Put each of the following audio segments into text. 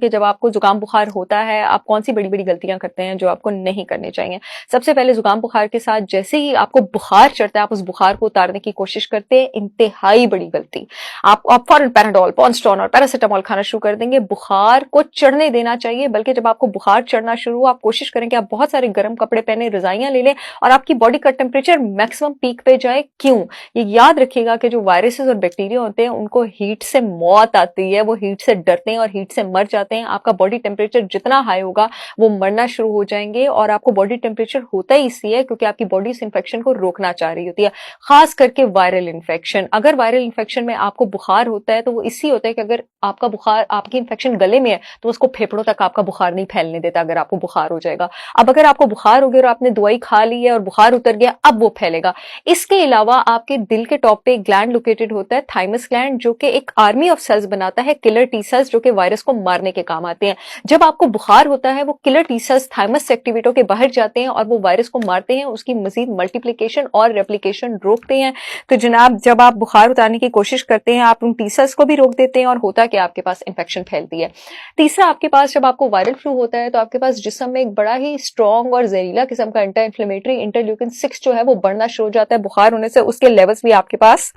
कि जब आपको जुकाम बुखार होता है आप कौन सी बड़ी बड़ी गलतियां करते हैं जो आपको नहीं करनी चाहिए। सबसे पहले जुकाम बुखार के साथ जैसे ही आपको बुखार चढ़ता है आप उस बुखार को उतारने की कोशिश करते हैं, इंतहाई बड़ी गलती। आप फौरन पैराडोल, पॉन्स्टोन और पैरासिटामोल खाना शुरू कर देंगे। बुखार को चढ़ने देना चाहिए, बल्कि जब आपको बुखार चढ़ना शुरू हो आप कोशिश करें कि आप बहुत सारे गर्म कपड़े पहने, रजाइयां ले लें और आपकी बॉडी का टेम्परेचर मैक्सिमम पीक पे जाए। क्यों? ये याद रखिएगा कि जो वायरसेस और बैक्टीरिया होते हैं उनको हीट से मौत आती है, वो हीट से डरते हैं और हीट से मर जाते हैं। आपका बॉडी टेम्परेचर जितना हाई होगा वो मरना शुरू हो जाएंगे, और आपको बॉडी टेम्परेचर होता ही इसलिए क्योंकि आपकी बॉडी इस इंफेक्शन को रोकना चाह रही होती है, खास करके वायरल इंफेक्शन। अगर वायरल इंफेक्शन में आपको बुखार होता है तो वो इसी होता है कि अगर आपका बुखार, आपकी इंफेक्शन गले में है तो उसको फेफड़ों तक आपका बुखार नहीं फैलने देता अगर आपको बुखार हो जाएगा। अब अगर आपको बुखार हो गया और आपने दवाई खा ली है और बुखार उतर गया, अब वो फैलेगा। इसके अलावा आपके दिल के टॉप पे एक ग्लैंड लोकेटेड होता है, थाइमस ग्लैंड, जो कि एक आर्मी ऑफ सेल्स बनाता है, किलर टी सेल्स, जो कि वायरस को मारने के काम आते हैं। जब आपको बुखार होता है वो किलर टी सेल्स थाइमस से एक्टिवेट होकर बाहर जाते हैं और वो वायरस को मारते हैं, उसकी मजीद मल्टीप्लिकेशन और रेप्लिकेशन रोकते हैं। तो जनाब, जब आप बुखार उतारने की कोशिश करते हैं आप उन टी सेल्स को भी रोक देते हैं और होता कि आपके पास इंफेक्शन फैलती है। तीसरा, आपके पास जब आपको वायरल फ्लू होता है तो आपके पास जिस्म में एक बड़ा ही स्ट्रॉन्ग और जहरीला किस्म का एंटी इंफ्लेमेटरी इंटरल्यूकिन 6 जो है वो बढ़ना शुरू हो जाता है। बुखार होने से उसके लेवल्स भी आपके पास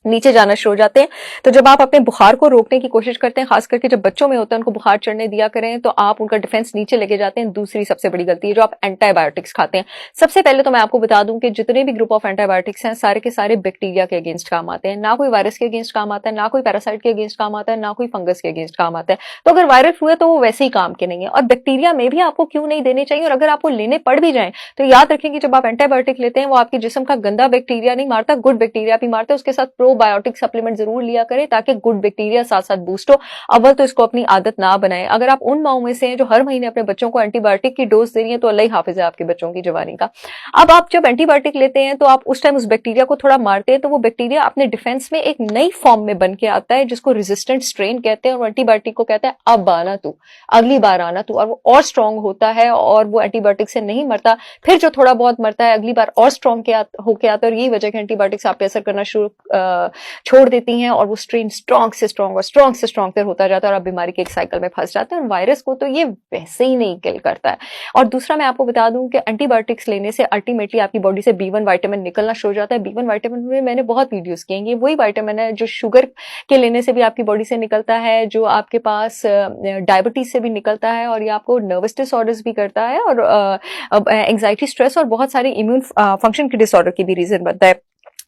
नीचे जाना शुरू हो जाते हैं। तो जब आप अपने बुखार को रोकने की कोशिश करते हैं, खास करके जब बच्चों में होता है उनको बुखार चढ़ने दिया करें, तो आप उनका डिफेंस नीचे लेके जाते हैं। दूसरी सबसे बड़ी गलती है जो आप एंटीबायोटिक्स खाते हैं। सबसे पहले तो मैं आपको बता दूं कि जितने भी ग्रुप ऑफ एंटीबायोटिक्स हैं सारे के सारे बैक्टीरिया के अगेंस्ट काम आते हैं, ना कोई वायरस के अगेंस्ट काम आता है, ना कोई पैरासाइट के अगेंस्ट काम आता है, ना कोई फंगस के अगेंस्ट काम आता है। तो अगर वायरल फ्लू है तो वो वैसे ही काम के नहीं है। और बैक्टीरिया में भी आपको क्यों नहीं देने चाहिए, और अगर आपको लेने पड़ भी जाए तो याद रखें कि जब आप एंटीबायोटिक लेते हैं वो आपके जिस्म का गंदा बैक्टीरिया नहीं मारता, गुड बैक्टीरिया भी मारता है। उसके साथ प्रोबायोटिक सप्लीमेंट जरूर लिया करें ताकि गुड बैक्टीरिया साथ साथ बूस्ट हो। अव्वल तो इसको अपनी आदत ना बनाएं। अगर आप उन माओं में से हैं जो हर महीने अपने बच्चों को एंटीबायोटिक की डोज दे रही है तो अल्लाह ही हाफिज है आपके बच्चों की जवानी का। अब आप जब एंटीबायोटिक लेते हैं तो आप उस टाइम उस बैक्टीरिया को थोड़ा मारते हैं, तो वो बैक्टीरिया अपने डिफेंस में एक नई फॉर्म में बन के आता है जिसको रेजिस्टेंट स्ट्रेन कहते हैं, और एंटीबायोटिक को कहता है अब आना तू, अगली बार आना तू, और वो और स्ट्रॉन्ग होता है और वो एंटीबायोटिक से नहीं मरता। फिर जो थोड़ा बहुत मरता है अगली बार और स्ट्रॉन्ग होके आता है, और यही वजह है एंटीबायोटिक्स आप पे असर करना छोड़ देती हैं और वो स्ट्रेन स्ट्रॉन्ग से स्ट्रॉन्ग और स्ट्रॉन्ग से स्ट्रॉन्ग फिर होता जाता है और आप बीमारी के एक साइकिल में फंस जाते हैं। और वायरस को तो ये वैसे ही नहीं किल करता है। और दूसरा मैं आपको बता दूं कि एंटीबायोटिक्स लेने से अल्टीमेटली आपकी बॉडी से B1 विटामिन निकलना शुरू हो जाता है। B1 विटामिन में मैंने बहुत वीडियोस किए हैं, ये वही विटामिन है जो शुगर के लेने से भी आपकी बॉडी से निकलता है, जो आपके पास डायबिटीज से भी निकलता है, और ये आपको नर्वस डिसऑर्डर्स भी करता है, और एंजाइटी, स्ट्रेस और बहुत सारे इम्यून फंक्शन के डिसऑर्डर की भी रीजन बनता है।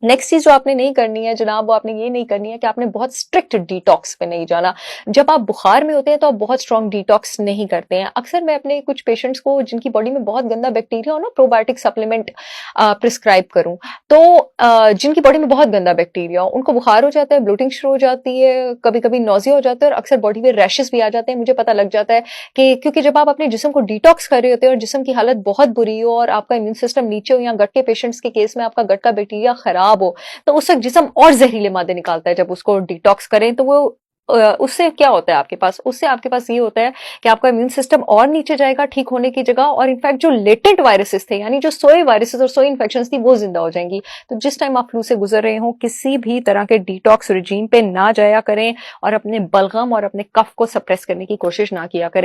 नेक्स्ट चीज जो आपने नहीं करनी है जनाब, वो आपने ये नहीं करनी है कि आपने बहुत स्ट्रिक्ट डिटॉक्स पे नहीं जाना। जब आप बुखार में होते हैं तो आप बहुत स्ट्रॉन्ग डिटॉक्स नहीं करते हैं। अक्सर मैं अपने कुछ पेशेंट्स को जिनकी बॉडी में बहुत गंदा बैक्टीरिया हो ना, प्रोबायोटिक सप्लीमेंट प्रिस्क्राइब करूं, तो जिनकी बॉडी में बहुत गंदा बैक्टीरिया हो उनको बुखार हो जाता है, ब्लोटिंग शुरू हो जाती है, कभी कभी नोजिया हो जाता है, और अक्सर बॉडी में रैशेस भी आ जाते हैं। मुझे पता लग जाता है कि क्योंकि जब आप अपने जिस्म को डिटॉक्स कर रहे होते हैं और जिस्म की हालत बहुत बुरी हो और आपका इम्यून सिस्टम नीचे हो, या गट के पेशेंट्स के केस में आपका गट का बैक्टीरिया खराब हो, तो उस वक्त जिस्म और जहरीले मादे निकालता है। जब उसको डिटॉक्स करें तो वो उससे क्या होता है आपके पास, उससे आपके पास ये होता है कि आपका इम्यून सिस्टम और नीचे जाएगा ठीक होने की जगह, और इनफैक्ट जो लेटेंट वायरसेस थे, यानी जो सोए वायरसेस और सोए इन्फेक्शंस थी, वो जिंदा हो जाएंगी। तो जिस टाइम आप फ्लू से गुजर रहे हो किसी भी तरह के डिटॉक्स रिजीम पे ना जाया करें और अपने बलगम और अपने कफ को सप्रेस करने की कोशिश ना किया करें।